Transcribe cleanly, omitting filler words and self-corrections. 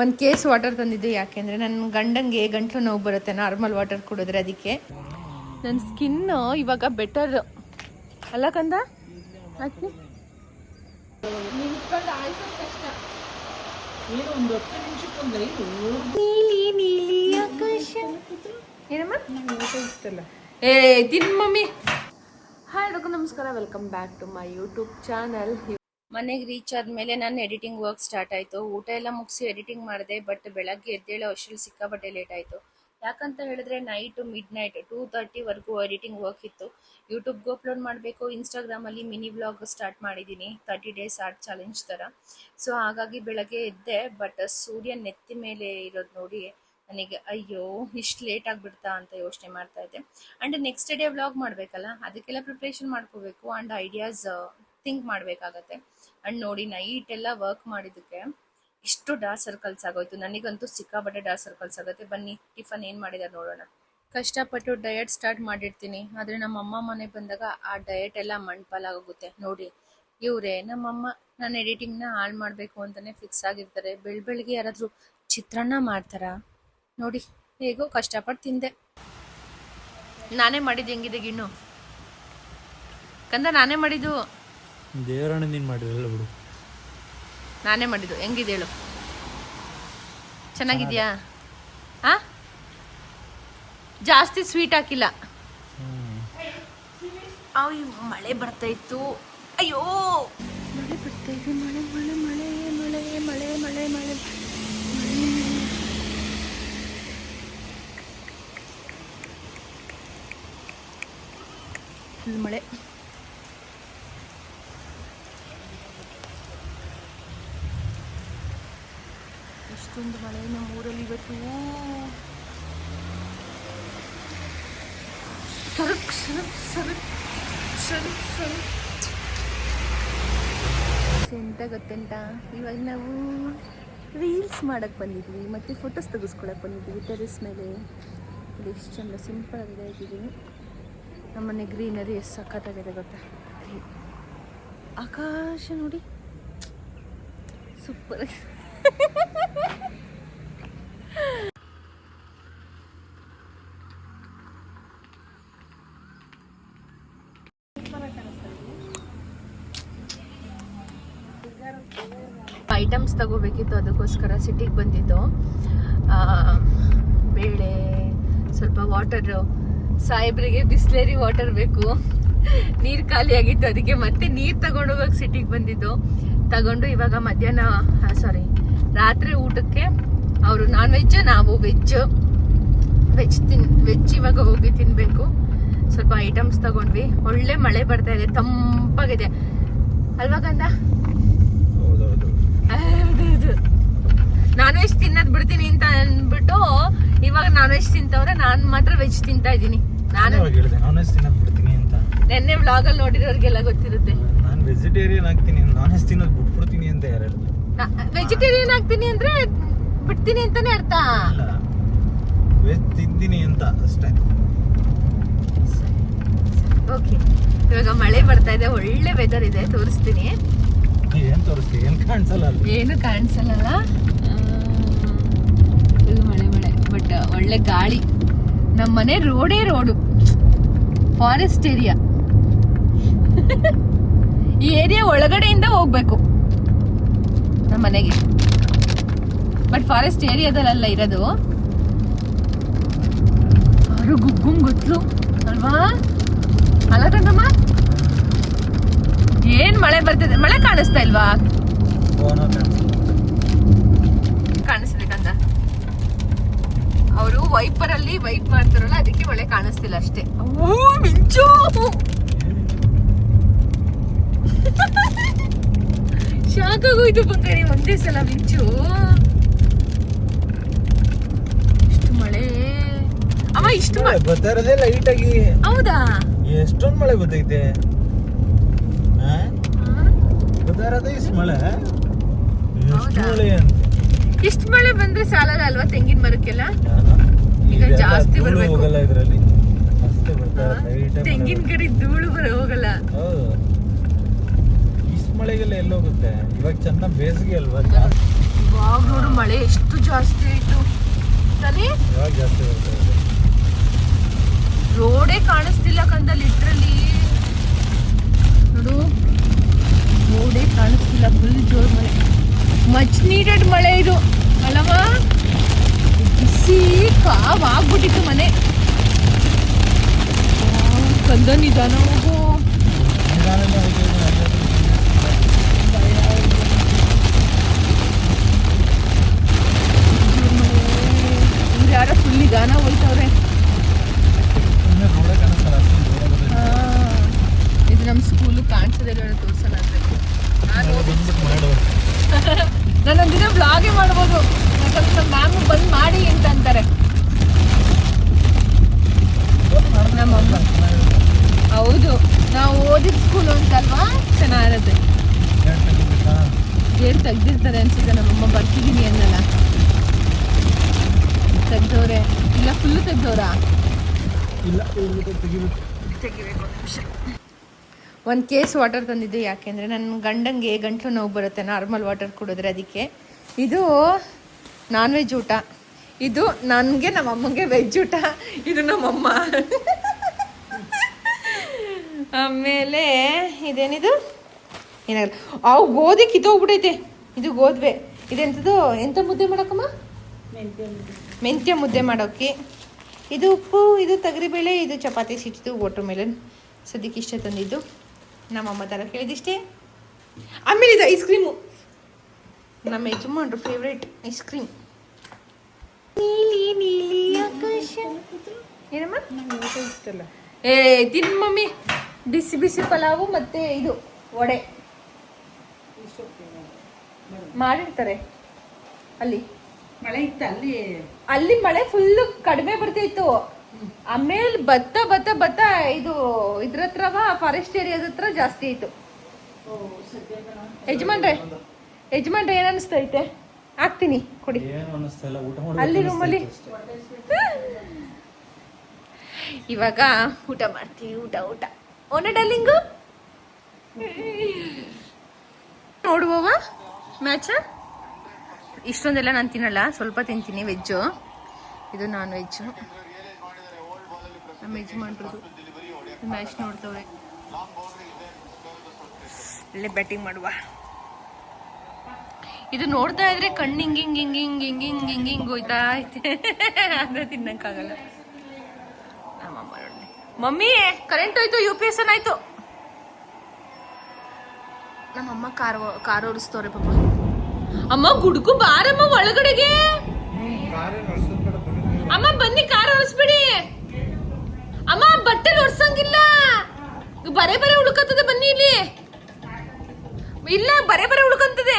ಒಂದು case water ತಂದಿದ್ದು ಯಾಕೆಂದರೆ ನನ್ನ ಗಂಡಂಗೆ ಗಂಟ್ಲು ನೋವು ಬರುತ್ತೆ ನಾರ್ಮಲ್ ವಾಟರ್ ಕುಡಿದ್ರೆ. ಅದಕ್ಕೆ ನನ್ನ ಸ್ಕಿನ್ನು ಇವಾಗ ಬೆಟರ್ ಅಲ್ಲ ಕಂದ. ಹಾಕಿ ನೀಲಿ ನೀಲಿ ಆಕಾಶ ಏನಮ್ಮ ಏ ತಿನ್ ಮಮ್ಮಿ. ಹಾಯ್ ಎಲ್ಲರಿಗೂ ನಮಸ್ಕಾರ, welcome back to my YouTube channel. ಮನೆಗೆ ರೀಚ್ ಆದಮೇಲೆ ನಾನು ಎಡಿಟಿಂಗ್ ವರ್ಕ್ ಸ್ಟಾರ್ಟ್ ಆಯಿತು. ಊಟ ಎಲ್ಲ ಮುಗಿಸಿ ಎಡಿಟಿಂಗ್ ಮಾಡಿದೆ. ಬಟ್ ಬೆಳಗ್ಗೆ ಎದ್ದೇಳೋ ಅಷ್ಟರಲ್ಲಿ ಸಿಕ್ಕಾಪಟ್ಟೆ ಲೇಟ್ ಆಯಿತು. ಯಾಕಂತ ಹೇಳಿದ್ರೆ ನೈಟು ಮಿಡ್-ನೈಟ್ 2:30ವರೆಗೂ ಎಡಿಟಿಂಗ್ ವರ್ಕ್ ಇತ್ತು. ಯೂಟ್ಯೂಬ್ಗೆ ಅಪ್ಲೋಡ್ ಮಾಡಬೇಕು. ಇನ್ಸ್ಟಾಗ್ರಾಮಲ್ಲಿ ಮಿನಿ ವ್ಲಾಗ್ ಸ್ಟಾರ್ಟ್ ಮಾಡಿದ್ದೀನಿ, 30 ಡೇಸ್ ಆರ್ಟ್ ಚಾಲೆಂಜ್ ಥರ. ಸೊ ಹಾಗಾಗಿ ಬೆಳಗ್ಗೆ ಎದ್ದೆ. ಬಟ್ ಸೂರ್ಯ ನೆತ್ತಿ ಮೇಲೆ ಇರೋದು ನೋಡಿ ನನಗೆ ಅಯ್ಯೋ ಇಷ್ಟು ಲೇಟ್ ಆಗಿಬಿಡ್ತಾ ಅಂತ ಯೋಚನೆ ಮಾಡ್ತಾ ಇದ್ದೆ. ಆ್ಯಂಡ್ ನೆಕ್ಸ್ಟ್ ಡೇ ವ್ಲಾಗ್ ಮಾಡಬೇಕಲ್ಲ, ಅದಕ್ಕೆಲ್ಲ ಪ್ರಿಪ್ರೇಷನ್ ಮಾಡ್ಕೋಬೇಕು ಆ್ಯಂಡ್ ಐಡಿಯಾಸ್ ಥಿಂಕ್ ಮಾಡಬೇಕಾಗತ್ತೆ. ಆ್ಯಂಡ್ ನೋಡಿ ನೈಟ್ ಎಲ್ಲ ವರ್ಕ್ ಮಾಡಿದ್ದಕ್ಕೆ ಇಷ್ಟು ಡಾರ್ಕ್ ಸರ್ಕಲ್ಸ್ ಆಗೋಯ್ತು. ನನಗಂತೂ ಸಿಕ್ಕಾಪಟ್ಟೆ ಡಾರ್ಕ್ ಸರ್ಕಲ್ಸ್ ಆಗುತ್ತೆ. ಬನ್ನಿ ಟಿಫನ್ ಏನು ಮಾಡಿದ್ದಾರೆ ನೋಡೋಣ. ಕಷ್ಟಪಟ್ಟು ಡಯಟ್ ಸ್ಟಾರ್ಟ್ ಮಾಡಿರ್ತೀನಿ, ಆದರೆ ನಮ್ಮಮ್ಮ ಮನೆಗೆ ಬಂದಾಗ ಆ ಡಯಟ್ ಎಲ್ಲ ಮಣ್ಪಾಲಾಗೋಗುತ್ತೆ. ನೋಡಿ ಇವರೇ ನಮ್ಮಮ್ಮ ನಾನು ಎಡಿಟಿಂಗ್ನ ಹಾಳು ಮಾಡಬೇಕು ಅಂತಲೇ ಫಿಕ್ಸ್ ಆಗಿರ್ತಾರೆ. ಬೆಳಗ್ಗೆ ಯಾರಾದರೂ ಚಿತ್ರಾನ್ನ ಮಾಡ್ತಾರಾ ನೋಡಿ, ಹೇಗೋ ಕಷ್ಟಪಟ್ಟು ತಿಂದೆ. ನಾನೇ ಮಾಡಿದ್ದು. ಹೆಂಗಿದೆ ಗಿಣ್ಣು ಕಂದ? ನಾನೇ ಮಾಡಿದ್ದು. ದೇವರಣ್ಣ ನೀನು ಮಾಡಿರಲ್ಲ ಬಿಡು. ನಾನೇ ಮಾಡಿದ್ದು. ಹೆಂಗಿದೆ ಹೇಳು? ಚೆನ್ನಾಗಿದ್ಯಾ? ಆ ಜಾಸ್ತಿ ಸ್ವೀಟ್ ಹಾಕಿಲ್ಲ. ಮಳೆ ಬರ್ತಾ ಇತ್ತು. ಅಯ್ಯೋ ಮಳೆ ಬರ್ತಾ ಇದೆ. ಮಳೆ ಮಳೆ ಮಳೆ ಮಳೆ ಮಳೆ ಮಳೆ ಮಳೆ ಫುಲ್ ಮಳೆ. ಇಷ್ಟೊಂದು ಮಳೆ ನಮ್ಮೂರಲ್ಲಿ ಇವತ್ತು. ಸರಕ್ ಸರಕ್ ಸರಕ್ ಸರಕ್ ಸರಕ್. ಎಂತ ಗೊತ್ತುಂಟ, ಇವಾಗ ನಾವು ರೀಲ್ಸ್ ಮಾಡೋಕ್ಕೆ ಬಂದಿದ್ವಿ ಮತ್ತು ಫೋಟೋಸ್ ತೆಗೆಸ್ಕೊಳಕ್ಕೆ ಬಂದಿದ್ವಿ ಟೆರೆಸ್ ಮೇಲೆ. ಇದು ಎಷ್ಟು ಚಂದ ಸಿಂಪಲ್ ಆಗಿದೆ ಆಗಿದ್ದೀನಿ. ನಮ್ಮನೆ ಗ್ರೀನರಿ ಎಷ್ಟು ಸಖತ್ತಾಗಿದೆ ಗೊತ್ತಾ. ಆಕಾಶ ನೋಡಿ ಸೂಪರ್. ಐಟಮ್ಸ್ ತಗೋಬೇಕಿತ್ತು, ಅದಕ್ಕೋಸ್ಕರ ಸಿಟಿಗೆ ಬಂದಿದ್ದು. ಬೇಳೆ, ಸ್ವಲ್ಪ ವಾಟರು, ಸಾಹೇಬ್ರಿಗೆ ಬಿಸ್ಲೇರಿ ವಾಟರ್ ಬೇಕು, ನೀರು ಖಾಲಿ ಆಗಿತ್ತು. ಅದಕ್ಕೆ ಮತ್ತೆ ನೀರು ತಗೊಂಡು ಹೋಗಕ್ಕೆ ಸಿಟಿಗೆ ಬಂದಿದ್ದು. ತಗೊಂಡು ಇವಾಗ ಮಧ್ಯಾಹ್ನ ರಾತ್ರಿ ಊಟಕ್ಕೆ ಅವರು ನಾನ್ ವೆಜ್, ನಾವು ವೆಜ್ ಇವಾಗ ಹೋಗಿ ತಿನ್ನಬೇಕು. ಸ್ವಲ್ಪ ಐಟಮ್ಸ್ ತಗೊಂಡ್ವಿ. ಒಳ್ಳೆ ಮಳೆ ಬರ್ತಾ ಇದೆ, ತಂಪಾಗಿದೆ ಅಲ್ವಾ ಕಂದ? ನಾನ್ ವೆಜ್ ತಿನ್ನೋದು ಬಿಡ್ತೀನಿ ಅಂತ ಅಂದ್ಬಿಟ್ಟು ಇವಾಗ ನಾನ್ ವೆಜ್ ತಿಂತವ್ರೆ, ನಾನು ಮಾತ್ರ ವೆಜ್ ತಿಂತಾ ಇದ್ದೀನಿ. ನೆನ್ನೆ ವ್ಲಾಗಲ್ಲಿ ನೋಡಿರೋರಿಗೆಲ್ಲ ಗೊತ್ತಿರುತ್ತೆ. ನಾನು ವೆಜಿಟೇರಿಯನ್ ಆಗ್ತೀನಿ, ನಾನ್ ವೆಜ್ ತಿನ್ನೋದು ಬಿಟ್ಬಿಡ್ತೀನಿ ಅಂತ ಯಾರು ಹೇಳಿದ್ರು? ವೆಜಿಟೇರಿಯನ್ ಆಗ್ತೀನಿ ಅಂದ್ರೆ ಬಿಡ್ತೀನಿ ಅಂತಾನೆ ಅರ್ಥ. ವೆಜ್ ತಿಂತೀನಿ ಅಂತ ಅಷ್ಟೇ. ಓಕೆ, ಇವಾಗ ಮಳೆ ಬರ್ತಾ ಇದೆ, ಒಳ್ಳೆ ವೆದರ್ ಇದೆ. ತೋರಿಸ್ತೀನಿ. ಏನ್ ತೋರಿಸ್ತೀನಿ? ಏನು ಕಾಣಿಸಲ್ಲ, ಏನು ಕಾಣಿಸಲ್ಲ. ಮಳೆ ಮಳೆ ಬಟ್ ಒಳ್ಳೆ ಗಾಳಿ. ನಮ್ಮ ಮನೆ ರೋಡು, ಫಾರೆಸ್ಟ್ ಏರಿಯಾ. ಈ ಏರಿಯಾ ಒಳಗಡೆಯಿಂದ ಹೋಗ್ಬೇಕು ನಮ್ಮ ಮನೆಗೆ, ಬಟ್ ಫಾರೆಸ್ಟ್ ಏರಿಯಾದಲ್ಲ ಇರೋದು. ಅವರು ಗುಗ್ಗುಂ ಗೊತ್ತು ಅಲ್ವಾ? ಅಲ್ಲ ಕಣಮ್ಮ, ಏನ್ ಮಳೆ ಬರ್ತಿದೆ. ಮಳೆ ಕಾಣಿಸ್ತಾ ಇಲ್ವಾ? ಕಾಣಿಸ್ತಿದೆ ಕಂದ. ಅವರು ವೈಪರ್ ಅಲ್ಲಿ ವೈಪ್ ಮಾಡ್ತಾರಲ್ಲ, ಅದಕ್ಕೆ ಮಳೆ ಕಾಣಿಸ್ತಿಲ್ಲ ಅಷ್ಟೇ. ಮಿಂಚು ಶಾಕ್ ಆಗೋಯ್ತು ಬಂಗಾರಿ, ಒಂದೇ ಸಲ ಮಿಂಚು. ಇಷ್ಟು ಮಳೆ ಅವ, ಇಷ್ಟು ಮಳೆ ಬರ್ತಾ ಇರೋದೇ ಲೈಟ್ ಆಗಿ. ಹೌದಾ? ಎಷ್ಟೊಂದು ಮಳೆ ಬರ್ತೈತೆ. ಬರ್ತಾ ಇರೋದೇ ಇಷ್ಟು ಮಳೆ. ಇಷ್ಟು ಮಳೆ ಬಂದ್ರೆ ಸಾಲಲ್ಲ ಅಲ್ವಾ ತೆಂಗಿನ ಮರಕ್ಕೆಲ್ಲ? ಈಗ ಜಾಸ್ತಿ ಬರ್ಬೇಕು. ತೆಂಗಿನ ಗರಿ ಧೂಳು ಹೋಗಲ್ಲ. ಇಷ್ಟು ಮಳೆಗೆಲ್ಲ ಎಲ್ಲೋಗುತ್ತೆ? ಇವಾಗ ಚೆನ್ನಾಗಿ ಬೇಸಿಗೆ ಅಲ್ವಾ? ಇವಾಗ ನೋಡು ಮಳೆ ಎಷ್ಟು ಜಾಸ್ತಿ ಆಯ್ತು ತಾನೇ. ಇವಾಗ ಜಾಸ್ತಿ ಬರ್ತಾ ಇದೆ. ರೋಡೇ ಕಾಣಿಸ್ತಿಲ್ಲ ಕಂದ, ಲಿಟ್ರಲಿ ನೋಡು, ರೋಡೇ ಕಾಣಿಸ್ತಿಲ್ಲ. ಫುಲ್ ಜೋರ್ ಮಳೆ, ಮಚ್ ನೀಡೆಡ್ ಮಳೆ ಇದು ಅಲ್ಲವಾ. ಬಿಸಿ ಕಾವ್ ಆಗ್ಬಿಟ್ಟಿತ್ತು ಮನೆ. ಕಂದ ನಿಧಾನ ಹೋಗು. ಇವ್ರು ಯಾರೋ ಫುಲ್ ನಿಧಾನ ಹೋಯ್ತವ್ರೆ. ಇದು ನಮ್ಮ ಸ್ಕೂಲು ಕಾಣಿಸೋದಿಲ್ಲ, ತೋರ್ಸೋಣ ಅಂತ ನಾನೊಂದಿನ ಬ್ಲಾಗೇ ಮಾಡ್ಬೋದು. ಯಾಕಂದ್ರೆ ನಮ್ಮ ಮ್ಯಾಮ್ ಬಂದ್ ಮಾಡಿ ಅಂತ ಅಂತಾರೆ. ನಮ್ಮಮ್ಮ ಹೌದು, ನಾವು ಓದಿದ ಸ್ಕೂಲು ಅಂತಲ್ವಾ, ಚೆನ್ನಾಗಿರುತ್ತೆ. ಗೇಟ್ ತೆಗ್ದಿರ್ತಾರೆ ಅನ್ಸುತ್ತೆ. ನಮ್ಮಮ್ಮ ಬರ್ತಿದ್ದೀನಿ ಅನ್ನಲ್ಲ, ತೆಗ್ದವ್ರೆ ಇಲ್ಲ, ಫುಲ್ಲು ತೆಗ್ದವ್ರಾ? ಇಲ್ಲ, ತೆಗಿಬೇಕು. ಒಂದು ಕೇಸ್ ವಾಟರ್ ತಂದಿದ್ದು, ಯಾಕೆಂದರೆ ನನ್ನ ಗಂಡಂಗೆ ಗಂಟ್ಲು ನೋವು ಬರುತ್ತೆ ನಾರ್ಮಲ್ ವಾಟರ್ ಕುಡಿದ್ರೆ. ಅದಕ್ಕೆ ಇದು ನಾನ್ ವೆಜ್ ಊಟ, ಇದು ನನಗೆ ನಮ್ಮ ಅಮ್ಮಂಗೆ ವೆಜ್ ಊಟ, ಇದು ನಮ್ಮಮ್ಮ. ಆಮೇಲೆ ಇದೇನಿದು ಏನಾಗಲ್ಲ, ಅವು ಗೋಧಿ ಕಿತ್ತೋಗ್ಬಿಟ್ಟೈತೆ. ಇದು ಗೋದ್ವೆ. ಇದೆಂಥದ್ದು, ಎಂಥ ಮುದ್ದೆ ಮಾಡೋಕ್ಕಮ್ಮ? ಮೆಂತ್ಯ ಮುದ್ದೆ ಮಾಡೋಕ್ಕೆ. ಇದು ಉಪ್ಪು, ಇದು ತೊಗರಿಬೇಳೆ, ಇದು ಚಪಾತಿ ಸಿಟ್ಟಿದ್ದು, ವಾಟರ್ ಮೆಲನ್. ಸದ್ಯಕ್ಕೆ ಇಷ್ಟ ತಂದಿದ್ದು, ನಮ್ಮಮ್ಮ ಥರ ಕೇಳಿದಿಷ್ಟೇ. ಆಮೇಲೆ ಇದು ಐಸ್ ಕ್ರೀಮು, ನಮ್ಮ ಯಜಮಾನ್ರು ಫೇವ್ರೇಟ್ ಐಸ್ ಕ್ರೀಮ್. ನೀಲಿ ನೀಲಿ ಆಕಾಶ. ಏನಮ್ಮ ಇಷ್ಟಲ್ಲ? ಏ ತಿನ್ ಮಮ್ಮಿ. ಬಿಸಿ ಬಿಸಿ ಪಲಾವು ಮತ್ತೆ ಇದು ವಡೆ ಮಾಡಿರ್ತಾರೆ. ಅಲ್ಲಿ ಮಳೆ ಇತ್ತು, ಅಲ್ಲಿ ಮಳೆ ಫುಲ್ ಕಡಿಮೆ ಬರ್ತಿತ್ತು. ಆಮೇಲೆ ಭತ್ತ ಭತ್ತ ಭತ್ತ ಇದು ಇದ್ರ ಹತ್ರವ ಫಾರೆಸ್ಟ್ ಏರಿಯಾದ ಹತ್ರ ಜಾಸ್ತಿ ಆಯ್ತು. ಯಜಮಾನ್ರೆ ಏನ್ ಅನಿಸ್ತೈತೆ? ಹಾಕ್ತೀನಿ ಕೊಡಿ. ಅಲ್ಲಿ ರೂಮಲ್ಲಿ ಇವಾಗ ಊಟ ಮಾಡ್ತೀವಿ. ಊಟ ಓನ ಡಾರ್ಲಿಂಗು, ನೋಡುವವ ಮ್ಯಾಚ. ಇಷ್ಟೊಂದೆಲ್ಲ ನಾನು ತಿನ್ನಲ್ಲ, ಸ್ವಲ್ಪ ತಿಂತೀನಿ ವೆಜ್ಜು. ಇದು ನಾನ್ ವೆಜ್ಜು. ನಮ್ಮ ಯಜಮಾನ್ರದ್ದು ಮ್ಯಾಚ್ ನೋಡ್ತವ್ರೆ. ಇಲ್ಲೇ ಬ್ಯಾಟಿಂಗ್ ಮಾಡುವ. ಇದು ನೋಡ್ತಾ ಇದ್ರೆ ಕಣ್ಣು ಹಿಂಗಿಂಗ್ ಹೋಯ್ತಾ ಐತೆ. ಅಂದ್ರೆ ತಿನ್ನಕ್ಕಾಗಲ್ಲ. ನಮ್ಮಮ್ಮ ನೋಡಿ, ಮಮ್ಮಿ ಕರೆಂಟ್ ಹೋಯ್ತು, UPS ಆಯ್ತು. ನಮ್ಮಮ್ಮ ಕಾರ್ ಓಡಿಸ್ತವ್ರೆ ಪಾಪ. ಅಮ್ಮ ಗುಡ್ಕು ಬಾರಮ್ಮ ಒಳಗಡೆಗೆ. ಅಮ್ಮ ಬನ್ನಿ, ಕಾರ್ ಓಡಿಸ್ಬಿಡಿ. ಅಮ್ಮ ಬಟ್ಟೆ ಒರ್ಸಂಗಿಲ್ಲ, ಬರೆ ಉಳ್ಕತ್ತದೆ. ಬನ್ನಿ ಇಲ್ಲಿ, ಇಲ್ಲ ಬರೆ ಉಳ್ಕಂತದೆ.